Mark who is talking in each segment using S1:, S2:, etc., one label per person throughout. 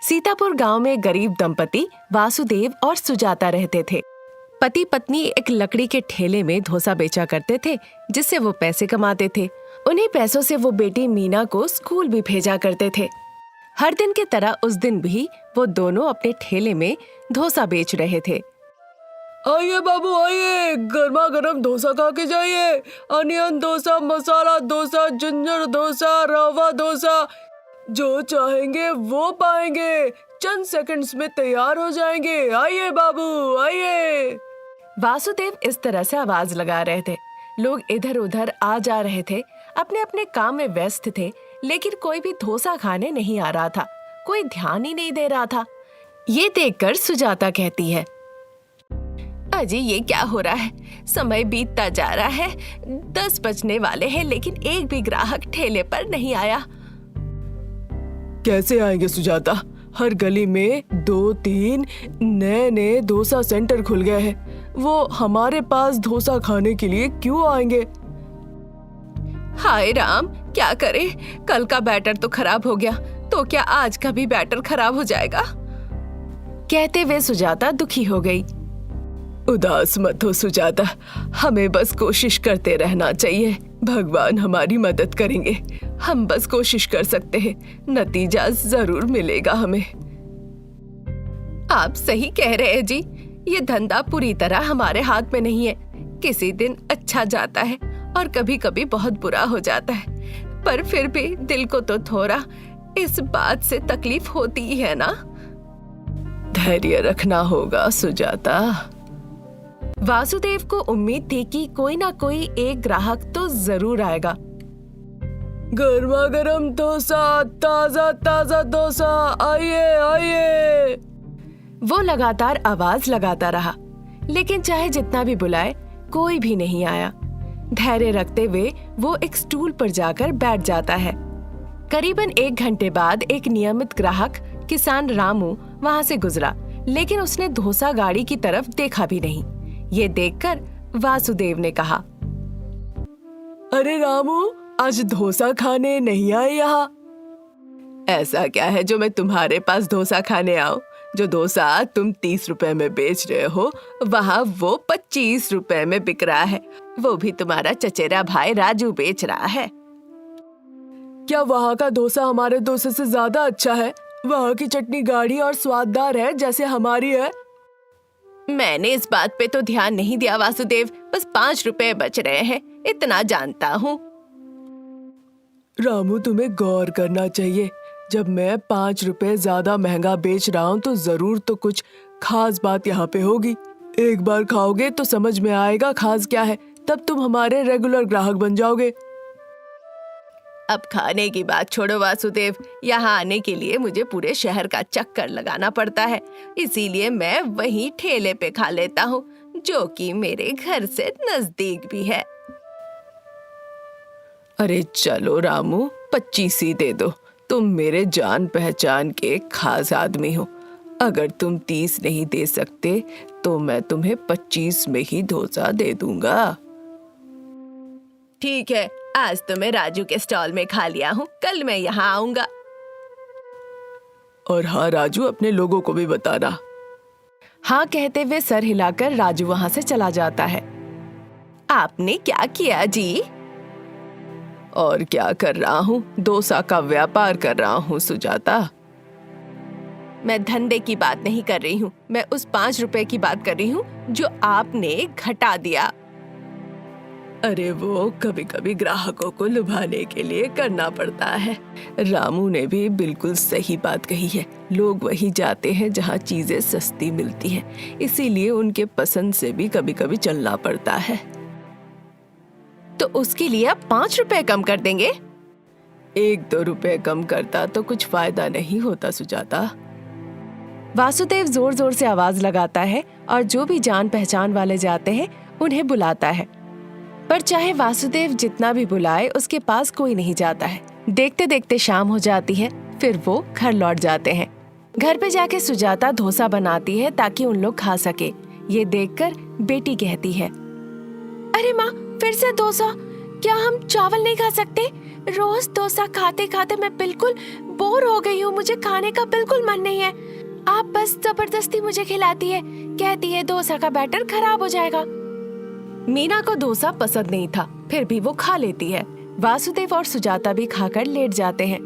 S1: सीतापुर गांव में गरीब दंपति वासुदेव और सुजाता रहते थे। पति पत्नी एक लकड़ी के ठेले में डोसा बेचा करते थे, जिससे वो पैसे कमाते थे। उन्हीं पैसों से वो बेटी मीना को स्कूल भी भेजा करते थे। हर दिन की तरह उस दिन भी वो दोनों अपने ठेले में डोसा बेच रहे थे।
S2: आइए बाबू आइए, गर्मा गर्म डोसा खा के जाइए। अनियन डोसा, मसाला डोसा, जिंजर डोसा, रवा डोसा, जो चाहेंगे वो पाएंगे। चंद सेकंड्स में तैयार हो जाएंगे। आइए बाबू आइए।
S1: वासुदेव इस तरह से आवाज लगा रहे थे। लोग इधर उधर आ जा रहे थे, अपने अपने काम में व्यस्त थे, लेकिन कोई भी डोसा खाने नहीं आ रहा था। कोई ध्यान ही नहीं दे रहा था। ये देखकर सुजाता कहती है, अजी ये क्या हो रहा है? समय बीतता जा रहा है, 10 बजने वाले हैं, लेकिन एक भी ग्राहक ठेले पर नहीं आया।
S2: कैसे आएंगे सुजाता? हर गली में 2-3 नए डोसा सेंटर खुल गए हैं। वो हमारे पास डोसा खाने के लिए क्यों आएंगे?
S1: हाय राम, क्या करे? कल का बैटर तो खराब हो गया, तो क्या आज का भी बैटर खराब हो जाएगा? कहते हुए सुजाता दुखी हो गई।
S2: उदास मत हो सुजाता, हमें बस कोशिश करते रहना चाहिए। भगवान हमारी मदद करेंगे। हम बस कोशिश कर सकते हैं, नतीजा जरूर मिलेगा हमें।
S1: आप सही कह रहे हैं जी। ये धंधा पूरी तरह हमारे हाथ में नहीं है। किसी दिन अच्छा जाता है और कभी कभी बहुत बुरा हो जाता है, पर फिर भी दिल को तो थोड़ा इस बात से तकलीफ होती ही है ना।
S2: धैर्य रखना होगा सुजाता।
S1: वासुदेव को उम्मीद थी कि कोई ना कोई एक ग्राहक तो जरूर आएगा।
S2: गर्मा गर्म डोसा, ताजा ताजा डोसा, आइए आइए।
S1: वो लगातार आवाज लगाता रहा, लेकिन चाहे जितना भी बुलाए कोई भी नहीं आया। धैर्य रखते हुए वो एक स्टूल पर जाकर बैठ जाता है। करीबन 1 घंटे बाद एक नियमित ग्राहक किसान रामू वहां से गुजरा, लेकिन उसने डोसा गाड़ी की तरफ देखा भी नहीं। ये देखकर वासुदेव ने कहा,
S2: अरे रामू, आज डोसा खाने नहीं आए यहाँ? ऐसा क्या है जो मैं तुम्हारे पास डोसा खाने आऊं? जो डोसा तुम 30 रुपए में बेच रहे हो, वहाँ वो 25 रुपए में बिक रहा है। वो भी तुम्हारा चचेरा भाई राजू बेच रहा है। क्या वहाँ का डोसा हमारे डोसे से ज्यादा अच्छा है? वहाँ की चटनी गाढ़ी और स्वाददार है जैसे हमारी है।
S1: मैंने इस बात पे तो ध्यान नहीं दिया वासुदेव, बस 5 रुपए बच रहे हैं, इतना जानता हूँ।
S2: रामू, तुम्हें गौर करना चाहिए। जब मैं 5 रुपए ज्यादा महंगा बेच रहा हूँ तो जरूर तो कुछ खास बात यहाँ पे होगी। एक बार खाओगे तो समझ में आएगा खास क्या है, तब तुम हमारे रेगुलर ग्राहक बन जाओगे।
S1: अब खाने की बात छोड़ो वासुदेव, यहाँ आने के लिए मुझे पूरे शहर का चक्कर लगाना पड़ता है, इसीलिए मैं वहीं ठेले पे खा लेता हूँ, जो कि मेरे घर से नजदीक भी है।
S2: अरे चलो रामू, 25 ही दे दो। तुम मेरे जान पहचान के खास आदमी हो। अगर तुम 30 नहीं दे सकते तो मैं तुम्हें 25 में ही डोसा दे दूंगा।
S1: ठीक है, आज तो मैं राजू के स्टॉल में खा लिया हूँ, कल मैं यहाँ आऊंगा।
S2: और हाँ राजू, अपने लोगों को भी बताना।
S1: हाँ कहते हुए सर हिलाकर राजू वहाँ से चला जाता है। आपने क्या किया जी?
S2: और क्या कर रहा हूँ, डोसा का व्यापार कर रहा हूँ सुजाता।
S1: मैं धंधे की बात नहीं कर रही हूँ, मैं उस 5 रुपए की बात कर रही हूँ जो आपने घटा दिया।
S2: अरे वो कभी कभी ग्राहकों को लुभाने के लिए करना पड़ता है। रामू ने भी बिल्कुल सही बात कही है। लोग वही जाते हैं जहाँ चीजें सस्ती मिलती हैं, इसीलिए उनके पसंद से भी कभी कभी चलना पड़ता है।
S1: तो उसके लिए आप 5 रुपए कम कर देंगे?
S2: 1-2 रुपए कम करता तो कुछ फायदा नहीं होता सुजाता।
S1: वासुदेव जोर जोर से आवाज लगाता है और जो भी जान पहचान वाले जाते हैं उन्हें बुलाता है, पर चाहे वासुदेव जितना भी बुलाए उसके पास कोई नहीं जाता है। देखते देखते शाम हो जाती है, फिर वो घर लौट जाते हैं। घर पे जाके सुजाता डोसा बनाती है ताकि उन लोग खा सके। ये देखकर बेटी कहती है, अरे माँ, फिर से डोसा? क्या हम चावल नहीं खा सकते? रोज डोसा खाते खाते मैं बिल्कुल बोर हो गई हूँ। मुझे खाने का बिल्कुल मन नहीं है। आप बस जबरदस्ती मुझे खिलाती है, कहती है डोसा का बैटर खराब हो जाएगा। मीना को डोसा पसंद नहीं था, फिर भी वो खा लेती है। वासुदेव और सुजाता भी खाकर लेट जाते हैं।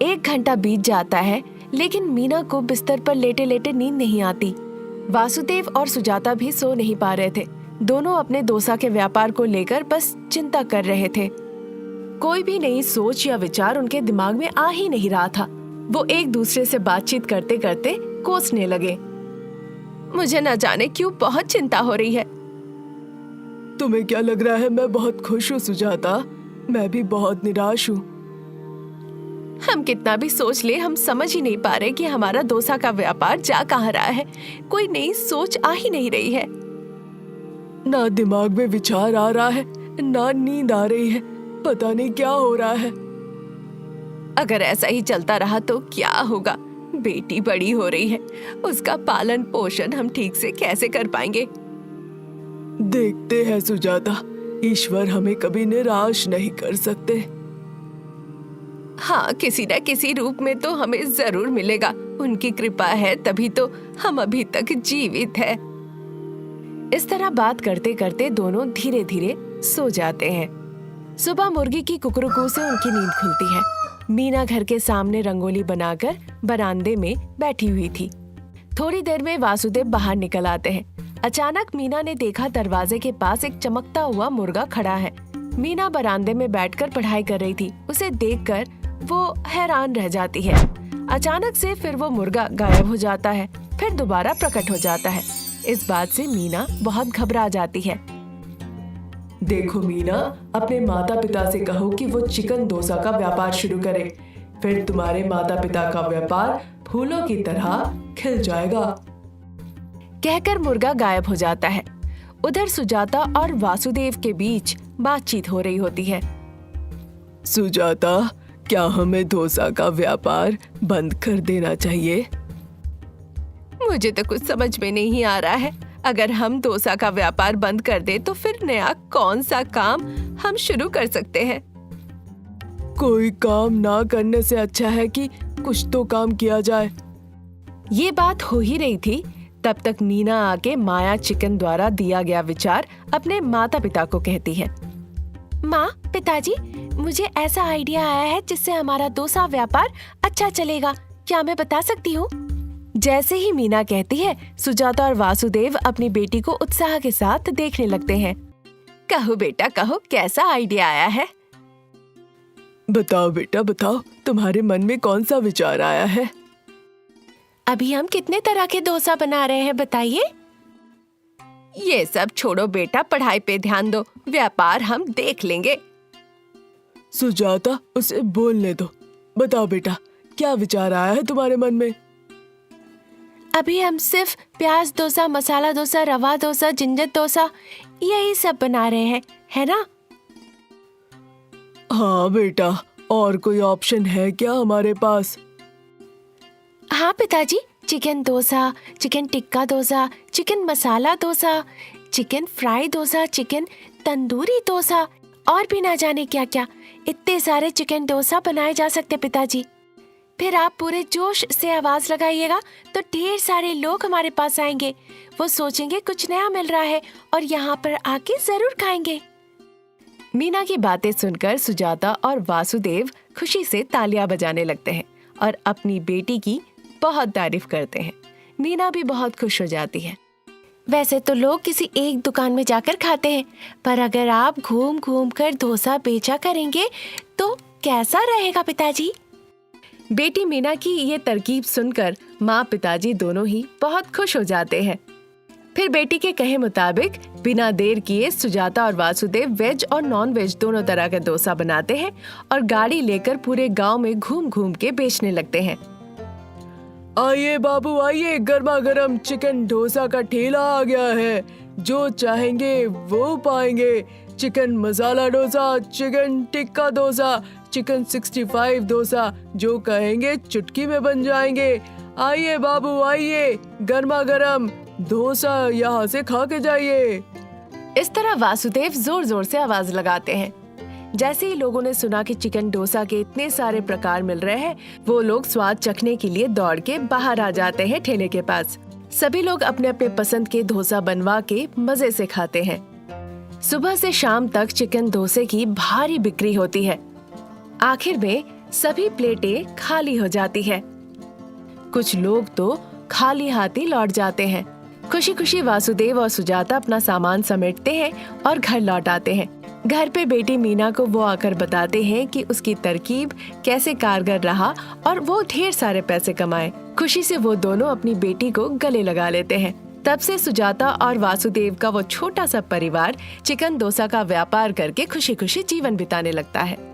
S1: 1 घंटा बीत जाता है, लेकिन मीना को बिस्तर पर लेटे लेटे नींद नहीं आती। वासुदेव और सुजाता भी सो नहीं पा रहे थे। दोनों अपने डोसा के व्यापार को लेकर बस चिंता कर रहे थे। कोई भी नई सोच या विचार उनके दिमाग में आ ही नहीं रहा था। वो एक दूसरे से बातचीत करते करते कोसने लगे। मुझे न जाने क्यों बहुत चिंता हो रही है।
S2: तुम्हें क्या लग रहा है? मैं बहुत खुश हूँ सुजाता। मैं भी बहुत निराश हूँ।
S1: हम कितना भी सोच ले, हम समझ ही नहीं पा रहे कि हमारा डोसा का व्यापार जा कहाँ रहा है। कोई नई सोच आ ही नहीं रही है।
S2: ना दिमाग में विचार आ रहा है, ना नींद आ रही है। पता नहीं क्या हो रहा है।
S1: अगर ऐसा ही चलता रहा तो क्या होगा? बेटी बड़ी हो रही है, उसका पालन पोषण हम ठीक से कैसे कर पाएंगे?
S2: देखते हैं सुजाता, ईश्वर हमें कभी निराश नहीं कर सकते।
S1: हाँ, किसी न किसी रूप में तो हमें जरूर मिलेगा। उनकी कृपा है तभी तो हम अभी तक जीवित हैं। इस तरह बात करते करते दोनों धीरे धीरे सो जाते हैं। सुबह मुर्गी की कुकरुकू से उनकी नींद खुलती है। मीना घर के सामने रंगोली बनाकर बरामदे में बैठी हुई थी। थोड़ी देर में वासुदेव बाहर निकल आते हैं। अचानक मीना ने देखा दरवाजे के पास एक चमकता हुआ मुर्गा खड़ा है। मीना बरामदे में बैठकर पढ़ाई कर रही थी। उसे देखकर वो हैरान रह जाती है। अचानक से फिर वो मुर्गा गायब हो जाता है, फिर दोबारा प्रकट हो जाता है। इस बात से मीना बहुत घबरा जाती है।
S2: देखो मीना, अपने माता पिता से कहो कि वो चिकन डोसा का व्यापार शुरू करें। फिर तुम्हारे माता पिता का व्यापार फूलों की तरह खिल जाएगा।
S1: कहकर मुर्गा गायब हो जाता है। उधर सुजाता और वासुदेव के बीच बातचीत हो रही होती है।
S2: सुजाता, क्या हमें डोसा का व्यापार बंद कर देना चाहिए?
S1: मुझे तो कुछ समझ में नहीं आ रहा है। अगर हम डोसा का व्यापार बंद कर दे तो फिर नया कौन सा काम हम शुरू कर सकते हैं?
S2: कोई काम ना करने से अच्छा है कि कुछ तो काम किया जाए।
S1: ये बात हो ही रही थी, तब तक मीना आके माया चिकन द्वारा दिया गया विचार अपने माता पिता को कहती है। माँ, पिताजी, मुझे ऐसा आइडिया आया है जिससे हमारा डोसा व्यापार अच्छा चलेगा। क्या मैं बता सकती हूँ? जैसे ही मीना कहती है, सुजाता और वासुदेव अपनी बेटी को उत्साह के साथ देखने लगते हैं। कहो बेटा कहो, कैसा आइडिया आया है?
S2: बताओ बेटा बताओ, तुम्हारे मन में कौन सा विचार आया है?
S1: अभी हम कितने तरह के डोसा बना रहे हैं, बताइए। ये सब छोड़ो बेटा, पढ़ाई पे ध्यान दो। व्यापार हम देख लेंगे।
S2: सुजाता, उसे बोलने दो। बताओ बेटा, क्या विचार आया है तुम्हारे मन में?
S1: अभी हम सिर्फ प्याज डोसा, मसाला डोसा, रवा डोसा, जिंजर डोसा, यही सब बना रहे हैं, है ना?
S2: हाँ बेटा, और कोई ऑप्शन है क्या हमारे पास?
S1: हाँ पिताजी, chicken dosa, chicken tikka dosa, chicken masala dosa, chicken fry dosa, chicken tandoori dosa और भी ना जाने क्या क्या। इतने सारे चिकन डोसा बनाए जा सकते पिताजी। फिर आप पूरे जोश से आवाज लगाइएगा तो ढेर सारे लोग हमारे पास आएंगे। वो सोचेंगे कुछ नया मिल रहा है और यहाँ पर आके जरूर खाएंगे। मीना की बातें सुनकर सुजाता और वासुदेव खुशी से तालियां बजाने लगते हैं और अपनी बेटी की बहुत तारीफ करते हैं। मीना भी बहुत खुश हो जाती है। वैसे तो लोग किसी एक दुकान में जाकर खाते हैं, पर अगर आप घूम घूम कर डोसा बेचा करेंगे तो कैसा रहेगा पिताजी? बेटी मीना की ये तरकीब सुनकर माँ पिताजी दोनों ही बहुत खुश हो जाते हैं। फिर बेटी के कहे मुताबिक बिना देर किए सुजाता और वासुदेव वेज और नॉन वेज दोनों तरह का डोसा बनाते हैं और गाड़ी लेकर पूरे गांव में घूम घूम के बेचने लगते हैं।
S2: आइए बाबू आइए, गर्मा गर्म चिकन डोसा का ठेला आ गया है। जो चाहेंगे वो पाएंगे। Chicken masala dosa, chicken tikka dosa, chicken 65 dosa, जो कहेंगे चुटकी में बन जाएंगे। आइए बाबू आइए, गर्मा गर्म डोसा यहाँ से खा के जाइए।
S1: इस तरह वासुदेव जोर जोर से आवाज लगाते हैं। जैसे ही लोगों ने सुना कि चिकन डोसा के इतने सारे प्रकार मिल रहे हैं, वो लोग स्वाद चखने के लिए दौड़ के बाहर आ जाते हैं ठेले के पास। सभी लोग अपने अपने पसंद के डोसा बनवा के मजे से खाते हैं। सुबह से शाम तक चिकन डोसे की भारी बिक्री होती है। आखिर में सभी प्लेटें खाली हो जाती है। कुछ लोग तो खाली हाथ ही लौट जाते हैं। खुशी खुशी वासुदेव और सुजाता अपना सामान समेटते हैं और घर लौट आते हैं। घर पे बेटी मीना को वो आकर बताते हैं कि उसकी तरकीब कैसे कारगर रहा और वो ढेर सारे पैसे कमाए। खुशी से वो दोनों अपनी बेटी को गले लगा लेते हैं। तब से सुजाता और वासुदेव का वो छोटा सा परिवार चिकन डोसा का व्यापार करके खुशी खुशी जीवन बिताने लगता है।